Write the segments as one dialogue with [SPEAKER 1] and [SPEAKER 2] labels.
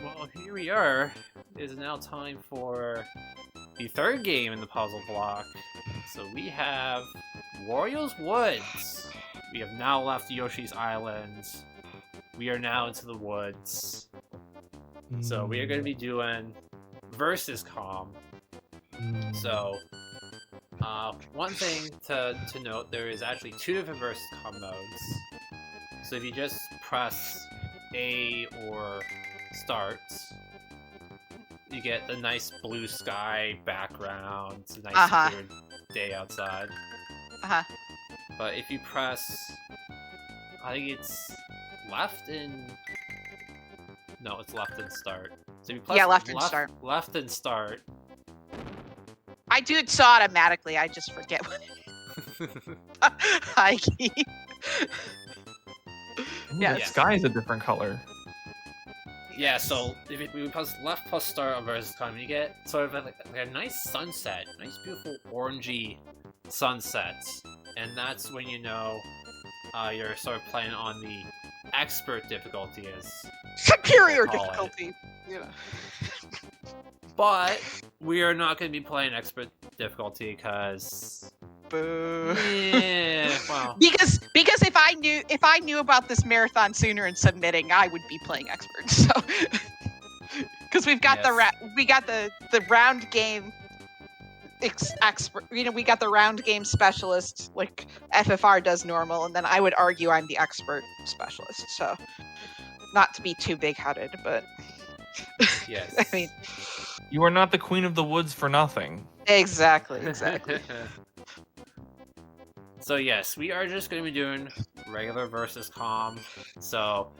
[SPEAKER 1] well, here we are. It is now time for the third game in the puzzle block. So we have Wario's Woods. We have now left Yoshi's Island. We are now into the woods. So we are going to be doing versus com. So one thing to note, there is actually two different versus com modes. So if you just press A or start, you get the nice blue sky background. It's a nice clear day outside. But if you press, I think it's left and no, it's left and start. So if you press left and start.
[SPEAKER 2] I do it so automatically. I just forget what I keep.
[SPEAKER 3] Yeah, the sky is a different color.
[SPEAKER 1] Yeah, so if we press left plus start on versus com, you get sort of like a nice sunset, nice beautiful orangey sunset, and that's when you know you're sort of playing on the expert difficulty, as
[SPEAKER 2] superior difficulty. Yeah.
[SPEAKER 1] But we are not going to be playing expert difficulty because.
[SPEAKER 2] Boo.
[SPEAKER 1] Yeah, well.
[SPEAKER 2] Because if I knew about this marathon sooner and submitting, I would be playing expert. So because we've got the round game expert. You know, we got the round game specialist like FFR does normal, and then I would argue I'm the expert specialist. So not to be too big-headed, but
[SPEAKER 1] yes.
[SPEAKER 2] I mean,
[SPEAKER 3] you are not the queen of the woods for nothing.
[SPEAKER 2] Exactly.
[SPEAKER 1] So yes, we are just going to be doing regular versus com. So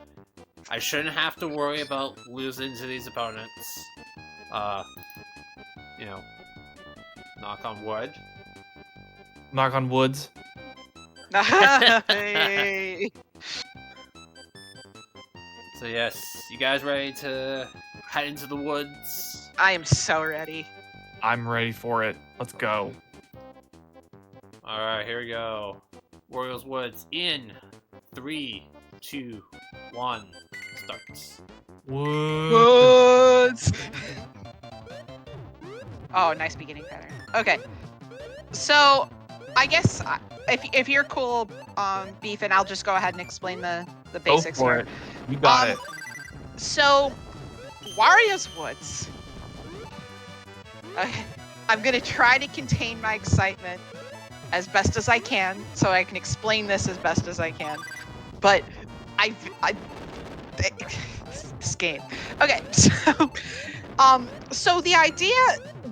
[SPEAKER 1] I shouldn't have to worry about losing to these opponents. You know, knock on wood.
[SPEAKER 3] Knock on woods.
[SPEAKER 2] Hey.
[SPEAKER 1] So yes, you guys ready to head into the woods?
[SPEAKER 2] I am so ready.
[SPEAKER 3] I'm ready for it. Let's go.
[SPEAKER 1] Alright, here we go. Wario's Woods in 3, 2, 1, starts.
[SPEAKER 2] Woods! Oh, nice beginning pattern. Okay. So, I guess if you're cool, Beef, and I'll just go ahead and explain the basics
[SPEAKER 3] go for
[SPEAKER 2] here.
[SPEAKER 3] It. You got it.
[SPEAKER 2] So, Wario's Woods. Okay. I'm going to try to contain my excitement as best as I can, so I can explain this as best as I can. But this game. Okay, so the idea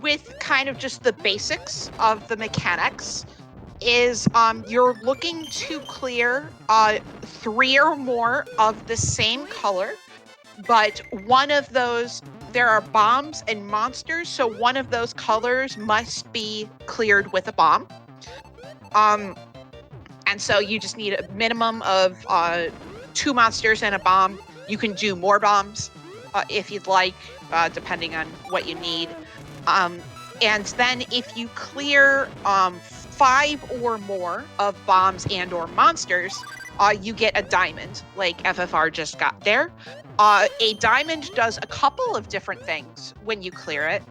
[SPEAKER 2] with kind of just the basics of the mechanics is you're looking to clear 3 or more of the same color, but one of those, there are bombs and monsters, so one of those colors must be cleared with a bomb. And so you just need a minimum of 2 monsters and a bomb. You can do more bombs if you'd like, depending on what you need. And then if you clear 5 or more of bombs and or monsters, you get a diamond, like FFR just got there. A diamond does a couple of different things when you clear it.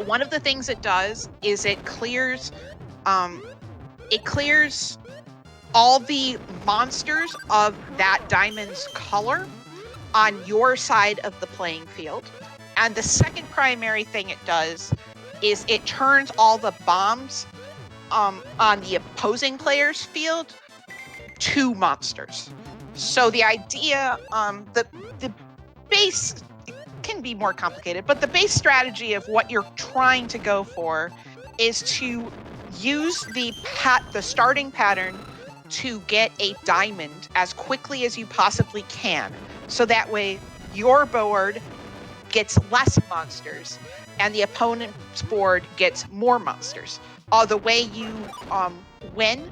[SPEAKER 2] One of the things it does is it clears all the monsters of that diamond's color on your side of the playing field. And the second primary thing it does is it turns all the bombs on the opposing player's field to monsters. So the idea, the base can be more complicated, but the base strategy of what you're trying to go for is to use the starting pattern to get a diamond as quickly as you possibly can. So that way your board gets less monsters and the opponent's board gets more monsters. The way you win,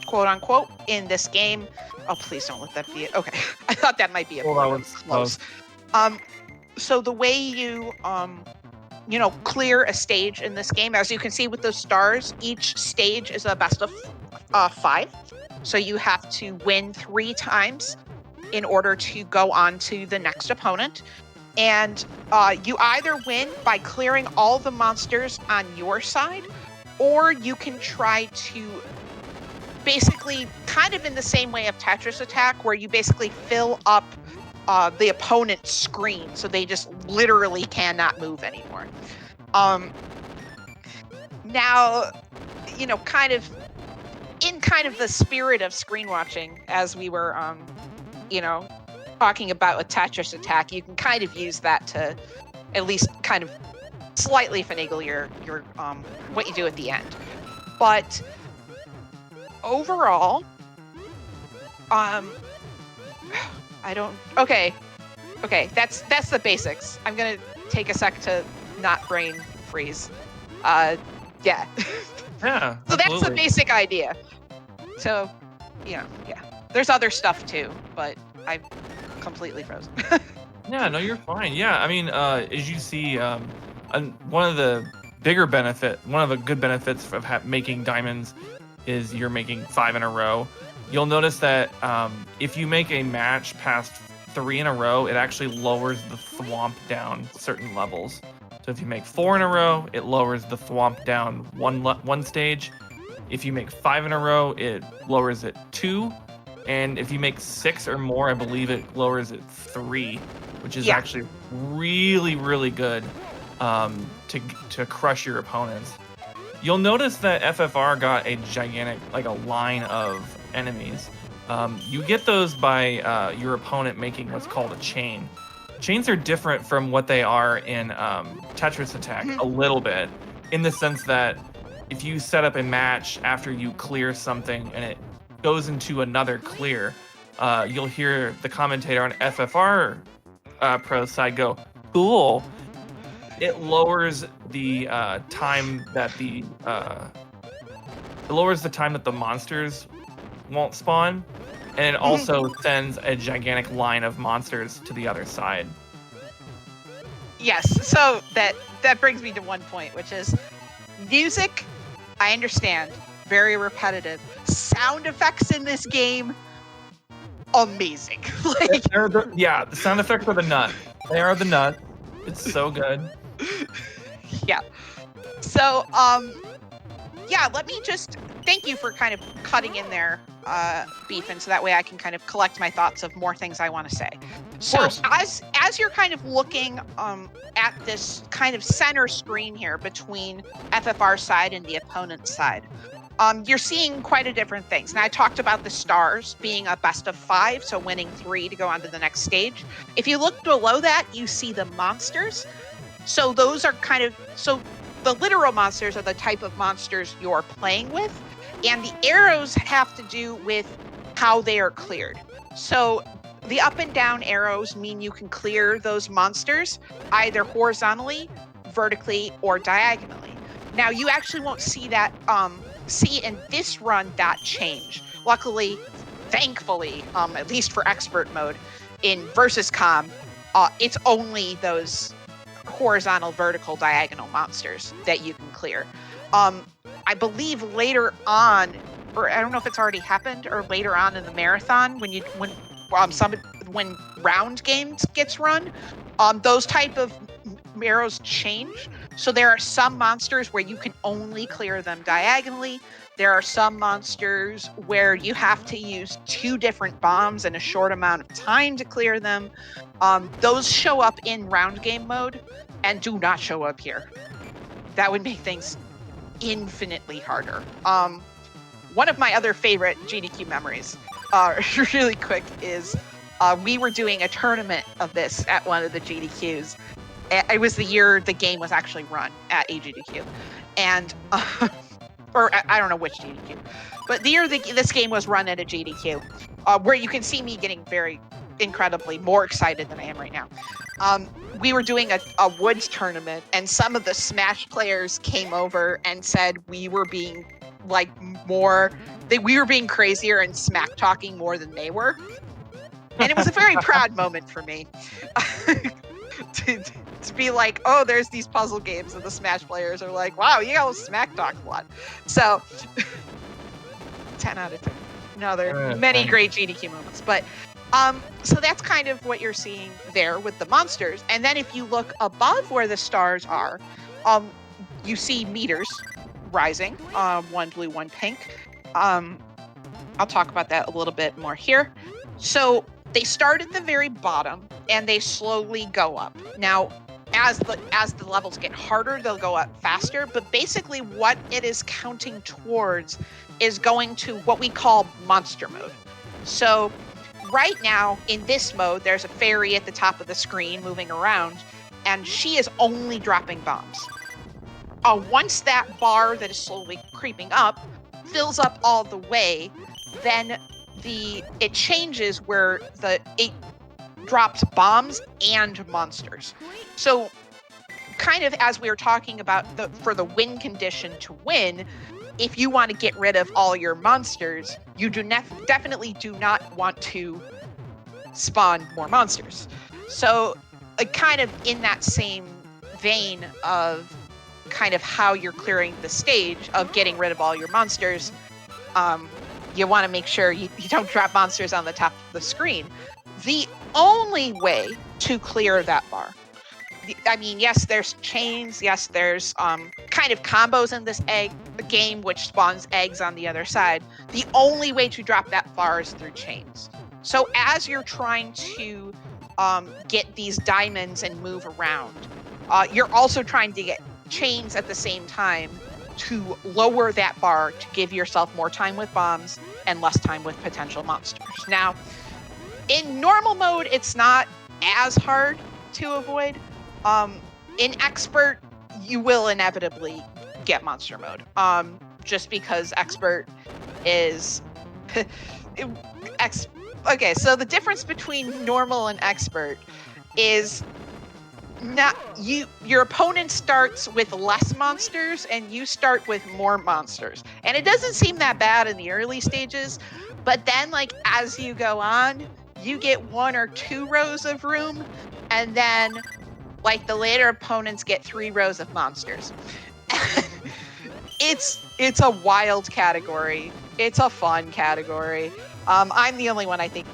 [SPEAKER 2] quote unquote, in this game. Oh, please don't let that be it. Okay. I thought that might be it.
[SPEAKER 3] Well, that was close.
[SPEAKER 2] So the way you clear a stage in this game, as you can see with those stars, each stage is a best of 5. So you have to win 3 times in order to go on to the next opponent. And you either win by clearing all the monsters on your side, or you can try to basically, kind of in the same way of Tetris Attack, where you basically fill up the opponent's screen so they just literally cannot move anymore. Now, kind of the spirit of screen watching, as we were, talking about with Tetris Attack, you can kind of use that to at least kind of slightly finagle your what you do at the end. But overall, I don't. Okay, that's the basics. I'm gonna take a sec to not brain freeze. Yeah.
[SPEAKER 3] Yeah.
[SPEAKER 2] So that's the
[SPEAKER 3] absolutely.
[SPEAKER 2] basic idea. So, yeah. There's other stuff too, but I'm completely frozen.
[SPEAKER 3] Yeah, no, you're fine. Yeah, I mean, as you see, one of the good benefits of making diamonds is you're making 5 in a row. You'll notice that if you make a match past 3 in a row, it actually lowers the thwomp down certain levels. So if you make 4 in a row, it lowers the thwomp down one stage. If you make 5 in a row, it lowers it 2. And if you make 6 or more, I believe it lowers it 3, which is actually really, really good to crush your opponents. You'll notice that FFR got a gigantic, like a line of enemies. You get those by your opponent making what's called a chain. Chains are different from what they are in Tetris Attack a little bit, in the sense that if you set up a match after you clear something and it goes into another clear, you'll hear the commentator on FFR Pro side go, "Cool." It lowers the time that the monsters won't spawn, and it also sends a gigantic line of monsters to the other side.
[SPEAKER 2] Yes, so that brings me to one point, which is music. I understand, very repetitive. Sound effects in this game, amazing. Like,
[SPEAKER 3] the sound effects are the nut. They are the nut. It's so good.
[SPEAKER 2] Yeah. So, let me just thank you for kind of cutting in there, Beefin, so that way I can kind of collect my thoughts of more things I want to say. So as you're kind of looking at this kind of center screen here between FFR side and the opponent's side, you're seeing quite a different things. Now, I talked about the stars being a best of 5, so winning 3 to go on to the next stage. If you look below that, you see the monsters. So those are the literal monsters are the type of monsters you're playing with, and the arrows have to do with how they are cleared. So the up and down arrows mean you can clear those monsters either horizontally, vertically, or diagonally. Now, you actually won't see that in this run that change. Luckily, thankfully, at least for expert mode in versus com, it's only those horizontal, vertical, diagonal monsters that you can clear. I believe later on, or I don't know if it's already happened, or later on in the marathon when round games gets run, those type of arrows change. So there are some monsters where you can only clear them diagonally. There are some monsters where you have to use 2 different bombs in a short amount of time to clear them. Those show up in round game mode and do not show up here. That would make things infinitely harder. One of my other favorite GDQ memories, really quick, is we were doing a tournament of this at one of the GDQs. It was the year the game was actually run at a GDQ. And, or I don't know which GDQ, but the year this game was run at a GDQ, where you can see me getting very incredibly more excited than I am right now. We were doing a woods tournament, and some of the Smash players came over and said we were being we were being crazier and smack talking more than they were. And it was a very proud moment for me to be like, oh, there's these puzzle games, and the Smash players are like, wow, you all smack talk a lot. So 10 out of 10. No, there are many great GDQ moments, but So that's kind of what you're seeing there with the monsters. And then if you look above where the stars are, you see meters rising, one blue, one pink. I'll talk about that a little bit more here. So they start at the very bottom and they slowly go up. Now, as the levels get harder, they'll go up faster. But basically, what it is counting towards is going to what we call monster mode. So right now, in this mode, there's a fairy at the top of the screen moving around, and she is only dropping bombs. Once that bar that is slowly creeping up fills up all the way, then it changes where it drops bombs and monsters. So kind of as we were talking about for the win condition to win, if you want to get rid of all your monsters, you definitely do not want to spawn more monsters. So kind of in that same vein of kind of how you're clearing the stage of getting rid of all your monsters, you want to make sure you don't drop monsters on the top of the screen. The only way to clear that bar, I mean, yes, there's chains. Yes, there's kind of combos in this game, which spawns eggs on the other side. The only way to drop that bar is through chains. So as you're trying to get these diamonds and move around, you're also trying to get chains at the same time to lower that bar to give yourself more time with bombs and less time with potential monsters. Now, in normal mode, it's not as hard to avoid. In expert, you will inevitably get monster mode. Just because expert is okay, so the difference between normal and expert is not your opponent starts with less monsters and you start with more monsters. And it doesn't seem that bad in the early stages, but then like as you go on, you get 1 or 2 rows of room, and then like the later opponents get 3 rows of monsters. It's a wild category. It's a fun category. I'm the only one I think.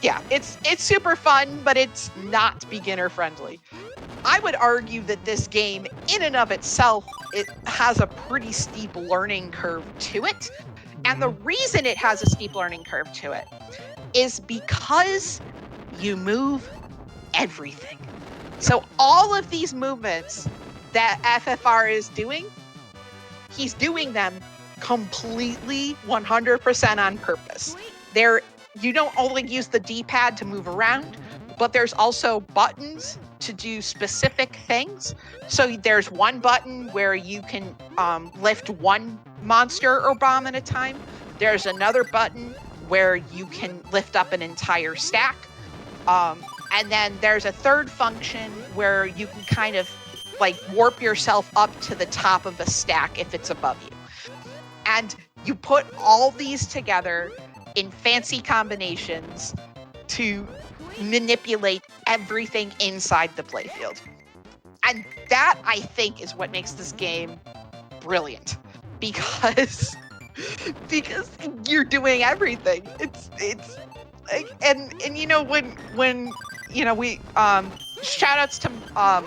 [SPEAKER 2] It's super fun, but it's not beginner friendly. I would argue that this game, in and of itself, it has a pretty steep learning curve to it. And the reason it has a steep learning curve to it is because you move everything. So all of these movements that FFR is doing, he's doing them completely 100% on purpose. You don't only use the D-pad to move around, but there's also buttons to do specific things. So there's one button where you can lift one monster or bomb at a time. There's another button where you can lift up an entire stack. And then there's a third function where you can kind of like warp yourself up to the top of a stack if it's above you. And you put all these together in fancy combinations to manipulate everything inside the playfield. And that, I think, is what makes this game brilliant. Because you're doing everything. It's like, and you know, when you know, we shout outs to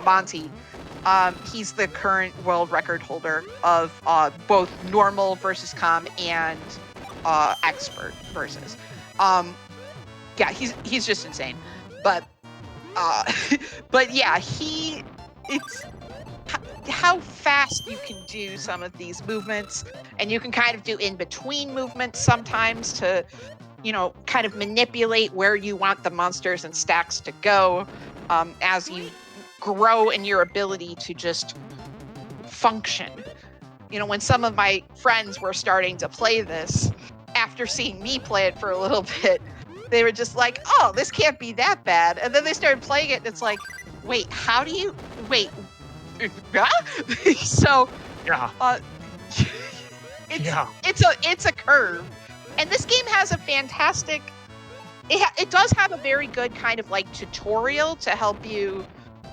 [SPEAKER 2] Monty. He's the current world record holder of both normal versus com and expert versus. Yeah, he's just insane. But yeah, it's how fast you can do some of these movements, and you can kind of do in between movements sometimes to, you know, kind of manipulate where you want the monsters and stacks to go as you grow in your ability to just function. You know, when some of my friends were starting to play this, after seeing me play it for a little bit, they were just like, oh, this can't be that bad. And then they started playing it, and it's like, wait, how do you... Wait. So...
[SPEAKER 3] Yeah.
[SPEAKER 2] It's a curve. And this game has a fantastic... It does have a very good kind of like tutorial to help you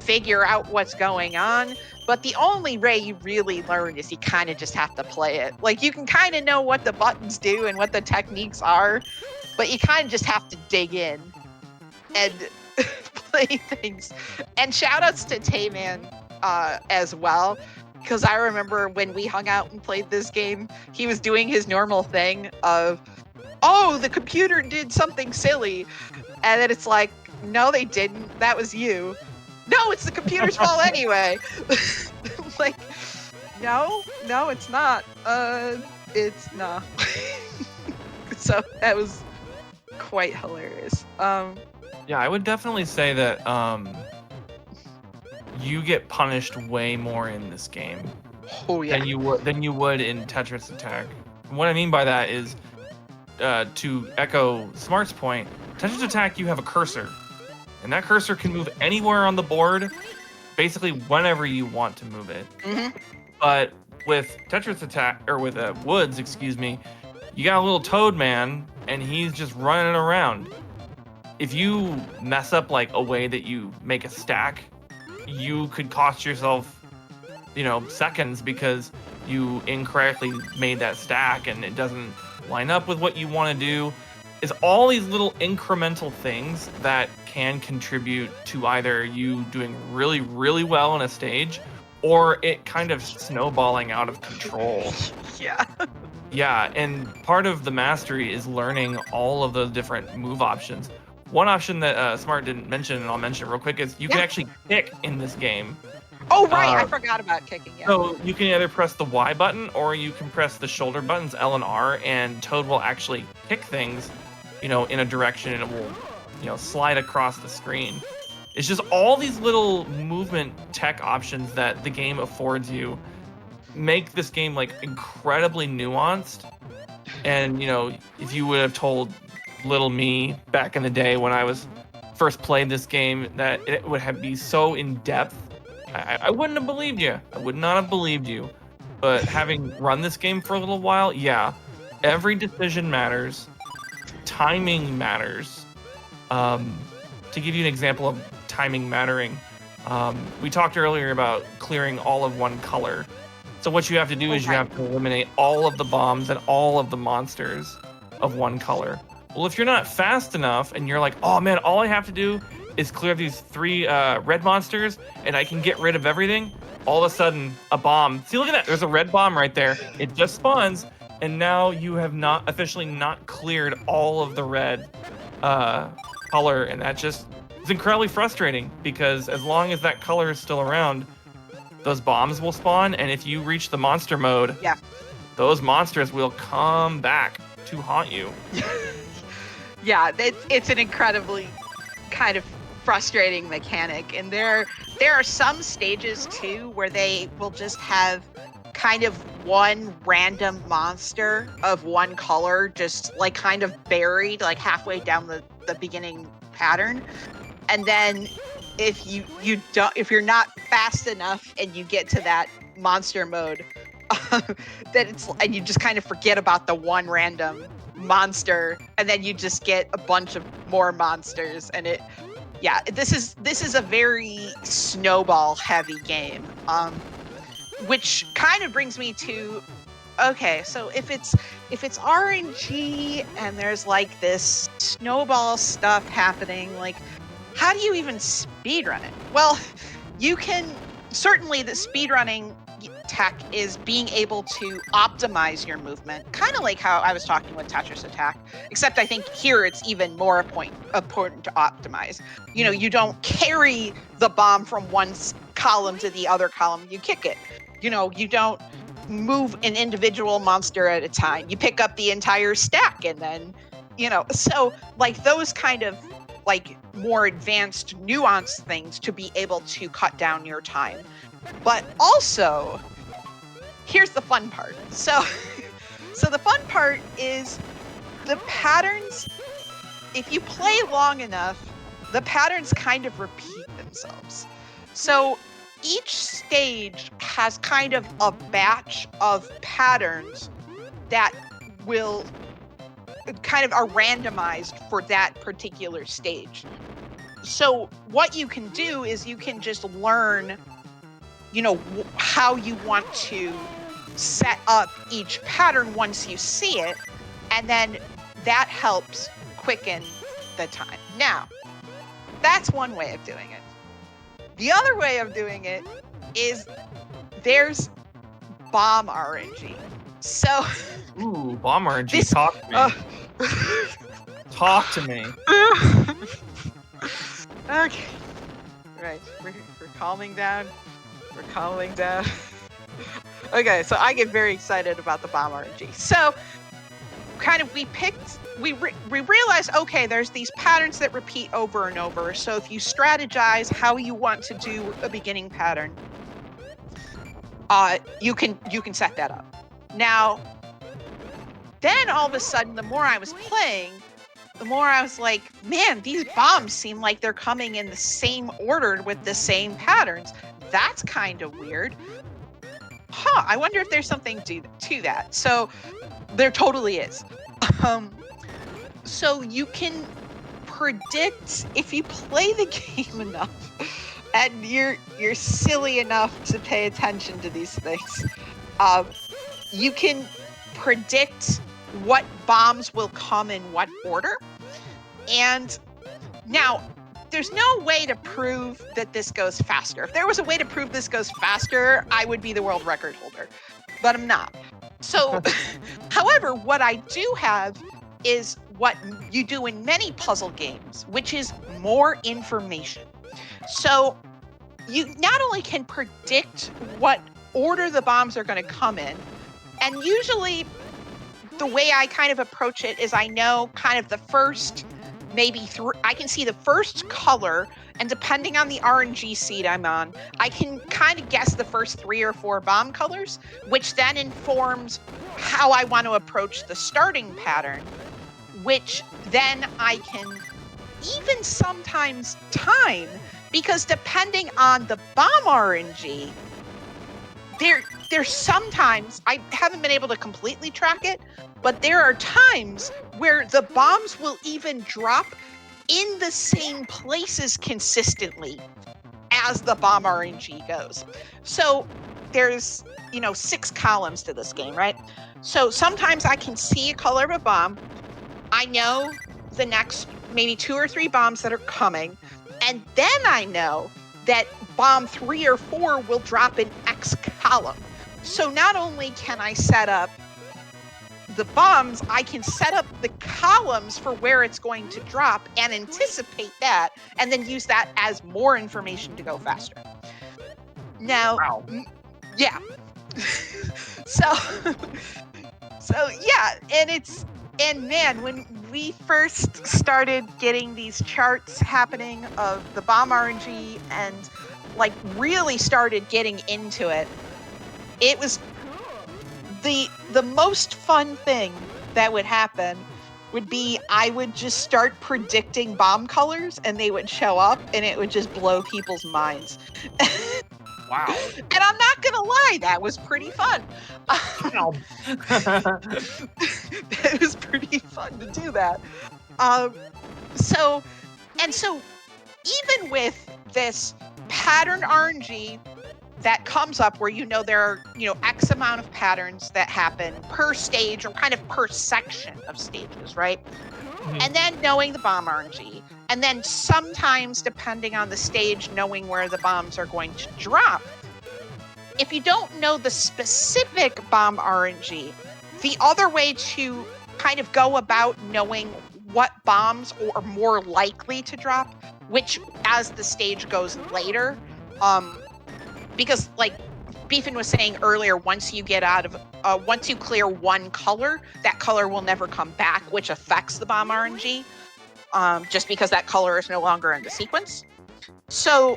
[SPEAKER 2] figure out what's going on. But the only way you really learn is you kind of just have to play it. Like, you can kind of know what the buttons do and what the techniques are, but you kind of just have to dig in and play things. And shout outs to Tayman as well, because I remember when we hung out and played this game, he was doing his normal thing of, oh, the computer did something silly. And then it's like, no, they didn't. That was you. No, it's the computer's fault anyway. Like, no, it's not. It's not. So that was quite hilarious.
[SPEAKER 3] Yeah, I would definitely say that you get punished way more in this game
[SPEAKER 2] Oh yeah.
[SPEAKER 3] than you would in Tetris Attack. And what I mean by that is, to echo Smart's point, Tetris Attack, you have a cursor, and that cursor can move anywhere on the board, basically whenever you want to move it.
[SPEAKER 2] Mm-hmm.
[SPEAKER 3] But with Tetris Attack, or with Woods, excuse me, you got a little Toad man, and he's just running around. If you mess up like a way that you make a stack, you could cost yourself, seconds because you incorrectly made that stack and it doesn't line up with what you want to do. It's all these little incremental things that can contribute to either you doing really, really well on a stage, or it kind of snowballing out of control.
[SPEAKER 2] Yeah.
[SPEAKER 3] Yeah, and part of the mastery is learning all of those different move options. One option that Smart didn't mention, and I'll mention it real quick, is you can actually kick in this game.
[SPEAKER 2] Oh, right. I forgot about kicking. Yeah.
[SPEAKER 3] So you can either press the Y button or you can press the shoulder buttons, L and R, and Toad will actually kick things, in a direction, and it will, slide across the screen. It's just all these little movement tech options that the game affords you make this game like incredibly nuanced. And, if you would have told little me back in the day when I was first played this game that it would be so in depth, I wouldn't have believed you. I would not have believed you. But having run this game for a little while, yeah, every decision matters. Timing matters. To give you an example of timing mattering, we talked earlier about clearing all of one color. So what you have to do is you have to eliminate all of the bombs and all of the monsters of one color. Well, if you're not fast enough and you're like, oh man, all I have to do is clear these 3 red monsters and I can get rid of everything, all of a sudden a bomb. See, look at that. There's a red bomb right there. It just spawns, and now you have not officially not cleared all of the red color, and that just is incredibly frustrating because as long as that color is still around, those bombs will spawn, and if you reach the monster mode, those monsters will come back to haunt you.
[SPEAKER 2] Yeah, it's an incredibly kind of frustrating mechanic, and there are some stages too where they will just have kind of one random monster of one color just like kind of buried like halfway down the beginning pattern, and then if you're not fast enough and you get to that monster mode, and you just kind of forget about the one random monster, and then you just get a bunch of more monsters, and this is a very snowball heavy game, which kind of brings me to, okay, so if it's RNG and there's like this snowball stuff happening, like how do you even speedrun it? Well, you can certainly, the speedrunning tech is being able to optimize your movement, kind of like how I was talking with Tetris Attack, except I think here it's even more important to optimize. You don't carry the bomb from one column to the other column, you kick it. You don't move an individual monster at a time. You pick up the entire stack, and then, so like those kind of like more advanced, nuanced things to be able to cut down your time. But also, here's the fun part. So the fun part is the patterns. If you play long enough, the patterns kind of repeat themselves. So each stage has kind of a batch of patterns that will kind of are randomized for that particular stage. So what you can do is you can just learn, how you want to set up each pattern once you see it, and then that helps quicken the time. Now, that's one way of doing it. The other way of doing it is there's bomb RNG. So,
[SPEAKER 3] Ooh, bomb RNG. Talk to me. Talk to me.
[SPEAKER 2] Okay. Right. We're calming down. We're calming down. Okay, so I get very excited about the bomb RNG. So, kind of we realized, okay, there's these patterns that repeat over and over. So if you strategize how you want to do a beginning pattern, you can set that up. Now, then all of a sudden, the more I was playing, the more I was like, man, these bombs seem like they're coming in the same order with the same patterns. That's kind of weird. I wonder if there's something to that. So there totally is. So you can predict, if you play the game enough and you're silly enough to pay attention to these things, you can predict what bombs will come in what order. And now, there's no way to prove that this goes faster. If there was a way to prove this goes faster, I would be the world record holder. But I'm not. So, however, what I do have is what you do in many puzzle games, which is more information. So, you not only can predict what order the bombs are going to come in, and usually the way I kind of approach it is I know kind of the first, I can see the first color, and depending on the RNG seed I'm on, I can kind of guess the first 3 or 4 bomb colors, which then informs how I want to approach the starting pattern, which then I can even sometimes time, because depending on the bomb RNG, there's sometimes, I haven't been able to completely track it, but there are times where the bombs will even drop in the same places consistently as the bomb RNG goes. So there's, 6 columns to this game, right? So sometimes I can see a color of a bomb. I know the next maybe 2 or 3 bombs that are coming. And then I know that bomb 3 or 4 will drop in X column. So not only can I set up the bombs, I can set up the columns for where it's going to drop and anticipate that, and then use that as more information to go faster. Now,
[SPEAKER 3] Wow.
[SPEAKER 2] Yeah. so yeah, and man, when we first started getting these charts happening of the bomb RNG and really started getting into it, it was the most fun thing that would happen would be I would just start predicting bomb colors and they would show up and it would just blow people's minds.
[SPEAKER 3] Wow.
[SPEAKER 2] And I'm not gonna lie, that was pretty fun. It was pretty fun to do that. So even with this pattern RNG that comes up where there are, X amount of patterns that happen per stage or kind of per section of stages, right?
[SPEAKER 3] Mm-hmm.
[SPEAKER 2] And then knowing the bomb RNG, and then sometimes, depending on the stage, knowing where the bombs are going to drop. If you don't know the specific bomb RNG, the other way to kind of go about knowing what bombs are more likely to drop, which as the stage goes later, because like Beefin was saying earlier, once you clear one color, that color will never come back, which affects the bomb RNG, just because that color is no longer in the sequence. So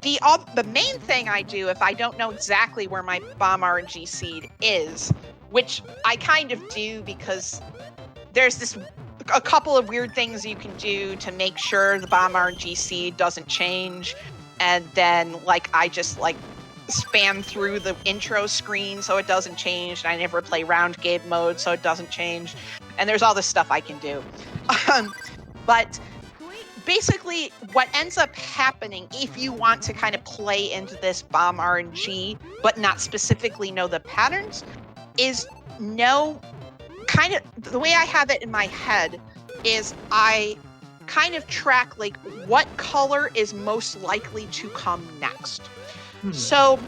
[SPEAKER 2] the main thing I do if I don't know exactly where my bomb RNG seed is, which I kind of do because there's a couple of weird things you can do to make sure the bomb RNG seed doesn't change. And then I just spam through the intro screen so it doesn't change. And I never play round game mode so it doesn't change. And there's all this stuff I can do. But basically what ends up happening if you want to kind of play into this bomb RNG, but not specifically know the patterns, is know kind of the way I have it in my head is I kind of track like what color is most likely to come next. So,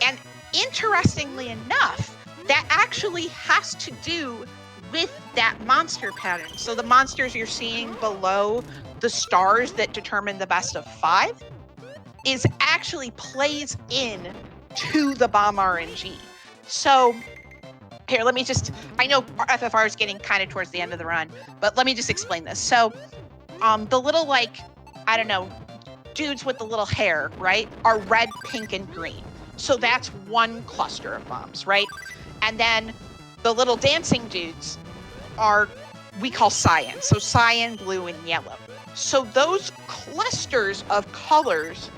[SPEAKER 2] and interestingly enough, that actually has to do with that monster pattern. So the monsters you're seeing below the stars that determine the best of 5 is actually plays in to the bomb RNG. So here, let me just, I know FFR is getting kind of towards the end of the run, but let me just explain this. So the little like, I don't know, dudes with the little hair, right, are red, pink, and green. So that's one cluster of bombs, right? And then the little dancing dudes are, we call cyan. So cyan, blue, and yellow. So those clusters of colors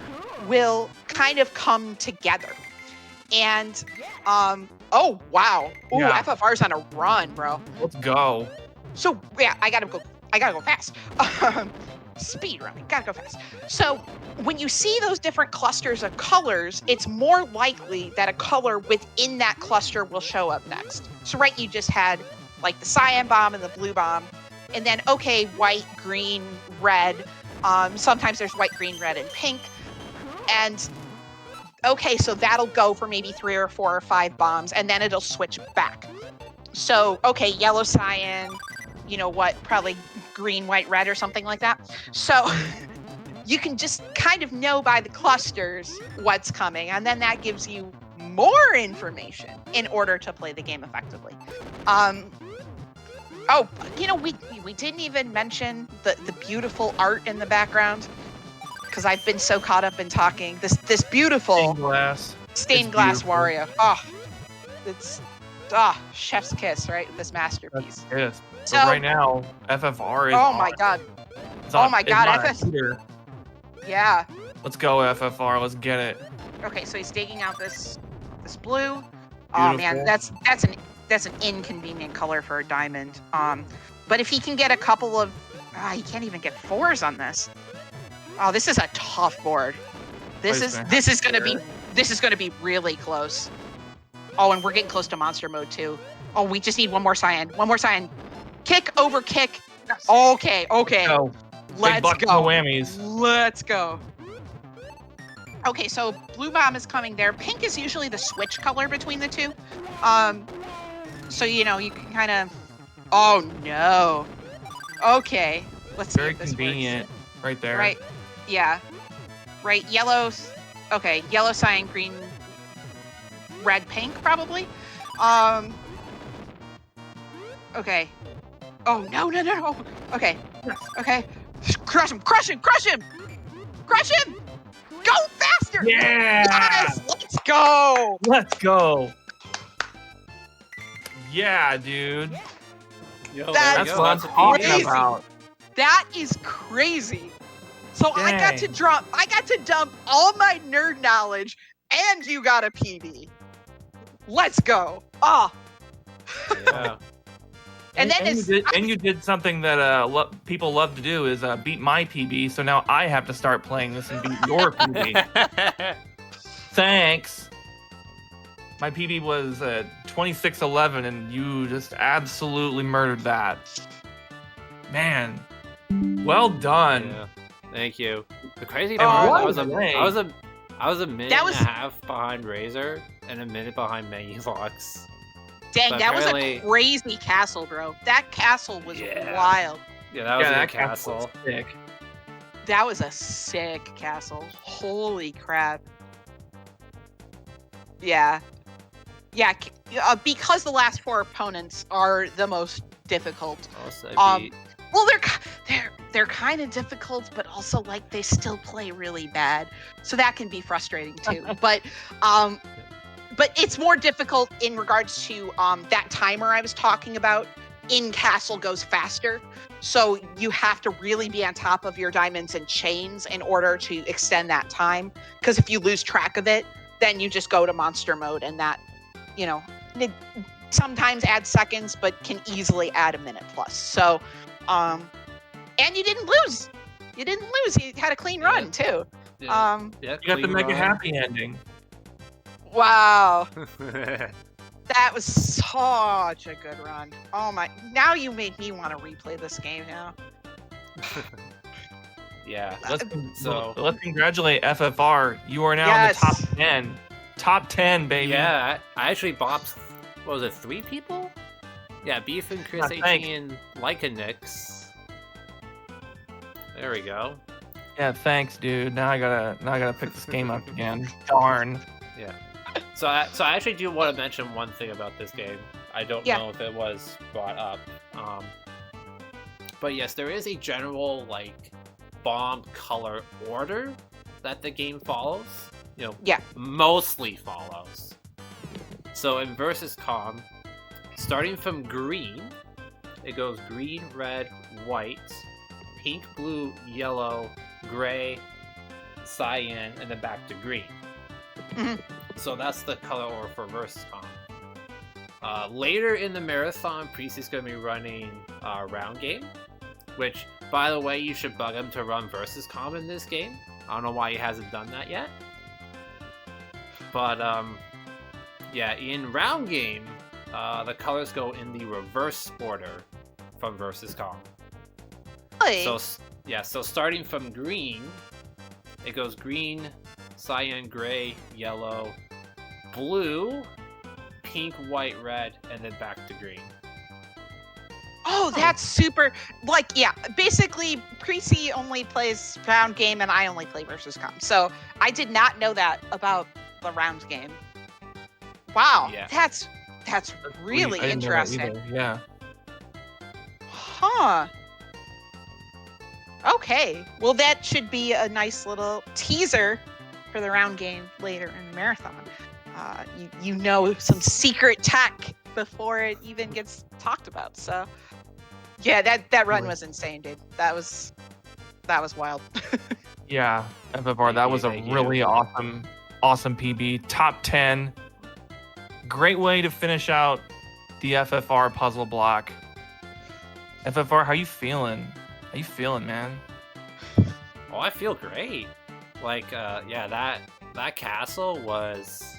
[SPEAKER 2] will kind of come together. And, oh, wow. Ooh,
[SPEAKER 3] Yeah.
[SPEAKER 2] FFR's on a run, bro.
[SPEAKER 3] Let's go.
[SPEAKER 2] So, yeah, I gotta go fast. Speed running, gotta go fast. So when you see those different clusters of colors, it's more likely that a color within that cluster will show up next. So right, you just had like the cyan bomb and the blue bomb, and then okay, white, green, red. Sometimes there's white, green, red, and pink. And okay, so that'll go for maybe 3 or 4 or 5 bombs, and then it'll switch back. So okay, yellow, cyan, you know what, probably green, white, red, or something like that. So you can just kind of know by the clusters what's coming, and then that gives you more information in order to play the game effectively. Oh, you know, we didn't even mention the beautiful art in the background, because I've been so caught up in talking. This beautiful stained glass Wario. Oh, it's chef's kiss, right? This masterpiece.
[SPEAKER 3] Yes.
[SPEAKER 2] So
[SPEAKER 3] right now, FFR is.
[SPEAKER 2] Oh my god. Oh my god, FFR. Yeah.
[SPEAKER 3] Let's go, FFR. Let's get it.
[SPEAKER 2] Okay, so he's digging out this blue. Oh man, that's an inconvenient color for a diamond. But if he can get a couple of, he can't even get 4s on this. Oh, this is a tough board. This is gonna be really close. Oh, and we're getting close to monster mode too. Oh, we just need one more cyan. One more cyan. Kick over kick. Okay. Let's go.
[SPEAKER 3] Whammies.
[SPEAKER 2] Let's go. Okay, so blue bomb is coming there. Pink is usually the switch color between the two. So you know you can kind of. Oh no. Okay. Let's see.
[SPEAKER 3] Very
[SPEAKER 2] if this
[SPEAKER 3] convenient,
[SPEAKER 2] works.
[SPEAKER 3] right there.
[SPEAKER 2] Right. Yeah. Right. Yellow. Okay. Yellow, cyan, green, red, pink, probably. Okay. Oh no. Okay. Okay. Crush him! Go faster!
[SPEAKER 3] Yeah!
[SPEAKER 2] Yes! Let's go!
[SPEAKER 3] Let's go! Yeah, dude.
[SPEAKER 1] Yo,
[SPEAKER 2] That's
[SPEAKER 1] there we go.
[SPEAKER 3] what I'm talking
[SPEAKER 2] crazy.
[SPEAKER 3] about.
[SPEAKER 2] That is crazy. So I got
[SPEAKER 3] Dang.
[SPEAKER 2] to dump all my nerd knowledge, and you got a PB. Let's go. Oh.
[SPEAKER 1] Yeah.
[SPEAKER 2] And then
[SPEAKER 3] you did something that people love to do is beat my PB. So now I have to start playing this and beat your PB. Thanks. My PB was 26-11, and you just absolutely murdered that. Man, well done.
[SPEAKER 1] Yeah. Thank you. The crazy
[SPEAKER 2] Oh,
[SPEAKER 1] part,
[SPEAKER 3] what
[SPEAKER 1] I was
[SPEAKER 3] a
[SPEAKER 1] a minute and a half behind Razor and a minute behind Magnifox.
[SPEAKER 2] dang,
[SPEAKER 1] but
[SPEAKER 2] that was a
[SPEAKER 1] apparently-
[SPEAKER 2] crazy castle, bro. That castle was
[SPEAKER 1] Yeah.
[SPEAKER 2] wild.
[SPEAKER 1] Yeah, that was a
[SPEAKER 3] that
[SPEAKER 1] good castle.
[SPEAKER 3] was sick.
[SPEAKER 2] That was a sick castle. Holy crap. Yeah. Yeah, because the last 4 opponents are the most difficult.
[SPEAKER 1] Also
[SPEAKER 2] Um, Well, they're kind of difficult, but also like they still play really bad, so that can be frustrating too. But it's more difficult in regards to that timer I was talking about. In castle goes faster, so you have to really be on top of your diamonds and chains in order to extend that time. Because if you lose track of it, then you just go to monster mode, and that, you know, it sometimes adds seconds, but can easily add a minute plus. So. And you didn't lose. You didn't lose. You had a clean run too.
[SPEAKER 1] Yeah,
[SPEAKER 3] You got the
[SPEAKER 1] clean
[SPEAKER 3] mega
[SPEAKER 1] run.
[SPEAKER 3] happy ending.
[SPEAKER 2] Wow. That was such a good run. Oh my! Now you made me want to replay this game now.
[SPEAKER 1] Yeah.
[SPEAKER 3] Let's
[SPEAKER 1] So-
[SPEAKER 3] let's congratulate FFR. You are now in the top 10. Top 10, baby.
[SPEAKER 1] Yeah, I actually bopped. What was it? 3 people? Yeah, Beef and Chris,
[SPEAKER 3] Yeah,
[SPEAKER 1] AT,
[SPEAKER 3] thanks.
[SPEAKER 1] and Lycanix. There we go.
[SPEAKER 3] Yeah, thanks, dude. Now I gotta pick this game up again. Darn.
[SPEAKER 1] Yeah. So I actually do want to mention one thing about this game. I don't
[SPEAKER 2] Yeah.
[SPEAKER 1] know if it was brought up. But yes, there is a general like bomb color order that the game follows. You know,
[SPEAKER 2] Yeah.
[SPEAKER 1] mostly follows. So in Versus Com, starting from green, it goes green, red, white, pink, blue, yellow, gray, cyan, and then back to green.
[SPEAKER 2] Mhm.
[SPEAKER 1] So that's the color order for Versus Com. Later in the marathon, Priest is going to be running round game, which, by the way, you should bug him to run Versus Com in this game. I don't know why he hasn't done that yet. But, yeah, in round game, the colors go in the reverse order from Versus Com.
[SPEAKER 2] Really?
[SPEAKER 1] So starting from green, it goes green, cyan, gray, yellow, blue, pink, white, red, and then back to green.
[SPEAKER 2] Oh, that's super. Like, yeah, basically, Creasy only plays round game and I only play Versus Com. So I did not know that about the round game. Wow,
[SPEAKER 1] Yeah.
[SPEAKER 2] that's really
[SPEAKER 3] I didn't know that
[SPEAKER 2] interesting.
[SPEAKER 3] either. Yeah.
[SPEAKER 2] Huh. Okay. Well, that should be a nice little teaser for the round game later in the marathon. You know some secret tech before it even gets talked about. So, yeah, that run was insane, dude. That was wild.
[SPEAKER 3] Yeah, FFR, that was a
[SPEAKER 1] Thank you.
[SPEAKER 3] really awesome PB. Top 10. Great way to finish out the FFR puzzle block. FFR, how you feeling? How you feeling, man?
[SPEAKER 1] Oh, I feel great. Like, yeah, that castle was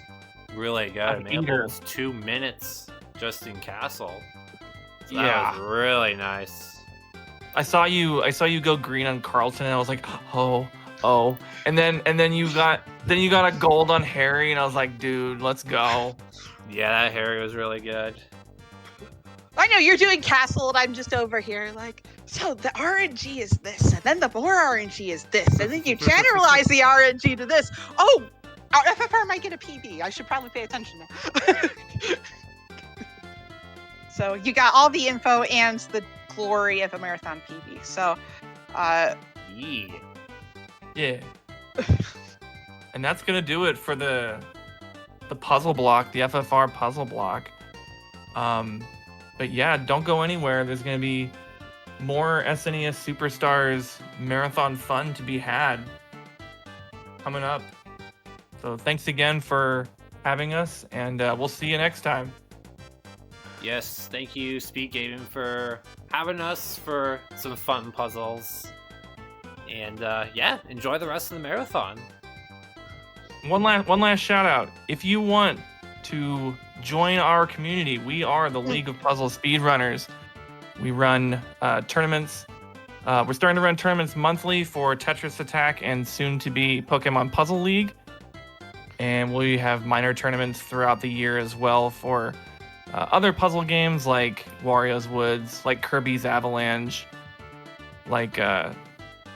[SPEAKER 1] really good. I mean,
[SPEAKER 3] Eater.
[SPEAKER 1] almost 2 minutes just in castle. So
[SPEAKER 3] Yeah.
[SPEAKER 1] that was really nice.
[SPEAKER 3] I saw you go green on Carlton, and I was like, oh. And then you got a gold on Harry, and I was like, dude, let's go.
[SPEAKER 1] Yeah, that Harry was really good.
[SPEAKER 2] I know you're doing castle, and I'm just over here like, so the RNG is this, and then the more RNG is this, and then you generalize the RNG to this. Oh, our FFR might get a PB. I should probably pay attention now. So you got all the info and the glory of a marathon PB. So,
[SPEAKER 1] Yeah.
[SPEAKER 3] Yeah. And that's gonna do it for the puzzle block, the FFR puzzle block. But yeah, don't go anywhere. There's gonna be more SNES Super Stars marathon fun to be had coming up. So thanks again for having us, and we'll see you next time.
[SPEAKER 1] Yes, thank you, SpeedGaming, for having us for some fun puzzles. And yeah, enjoy the rest of the marathon.
[SPEAKER 3] One last shout out. If you want to join our community, we are the League of Puzzle Speedrunners. We run tournaments. We're starting to run tournaments monthly for Tetris Attack and soon to be Pokemon Puzzle League. And we have minor tournaments throughout the year as well for other puzzle games like Wario's Woods, like Kirby's Avalanche, like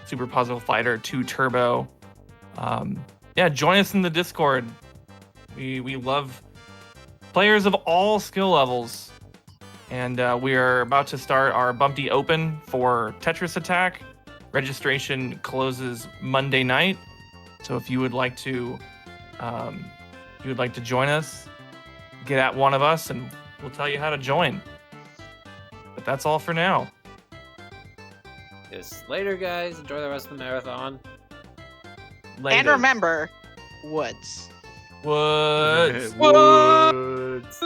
[SPEAKER 3] Super Puzzle Fighter 2 Turbo. Yeah, join us in the Discord. We love players of all skill levels. And we are about to start our Bumpty Open for Tetris Attack. Registration closes Monday night. So if you would like to join us, get at one of us and we'll tell you how to join. But that's all for now.
[SPEAKER 1] Yes, later, guys. Enjoy the rest of the marathon.
[SPEAKER 2] and
[SPEAKER 3] Later.
[SPEAKER 2] remember, Woods.
[SPEAKER 3] Woods.
[SPEAKER 1] Woods.